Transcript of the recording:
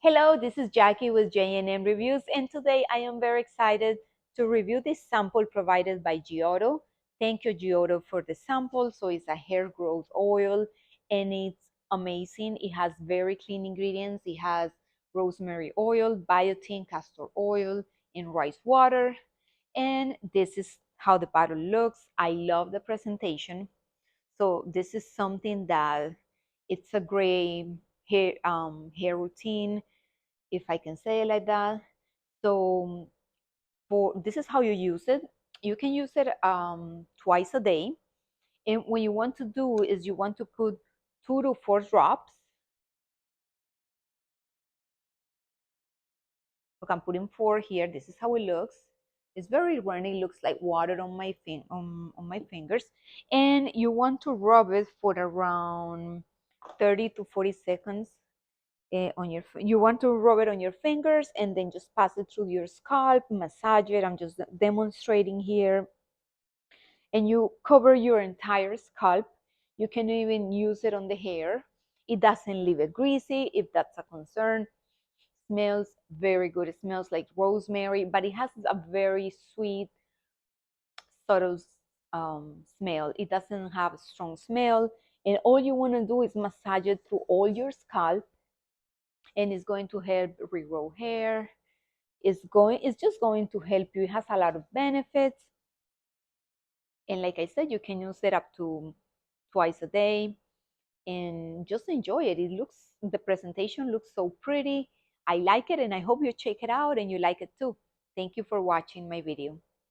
Hello, this is Jackie with J&M Reviews, and today I am very excited to review this sample provided by Giotto. Thank you, Giotto, for the sample. So it's a hair growth oil, and it's amazing. It has very clean ingredients. It has rosemary oil, biotin, castor oil, and rice water. And this is how the bottle looks. I love the presentation. So this is something that it's a great hair routine, if I can say it like that. So for this is how you use it. You can use it twice a day. And what you want to do is you want to put 2 to 4 drops. Look, I'm putting 4 here. This is how it looks. It's very runny. It looks like water on on my fingers. And you want to rub it for around 30 to 40 seconds on you want to rub it on your fingers and then just pass it through your scalp, massage it. I'm just demonstrating here. And you cover your entire scalp. You can even use it on the hair. It doesn't leave it greasy if that's a concern. Smells very good. It smells like rosemary, but it has a very sweet, subtle smell. It doesn't have a strong smell. And all you want to do is massage it through all your scalp, and it's going to help regrow hair. It's just going to help you. It has a lot of benefits. And like I said, you can use it up to twice a day and just enjoy it. The presentation looks so pretty. I like it, and I hope you check it out and you like it too. Thank you for watching my video.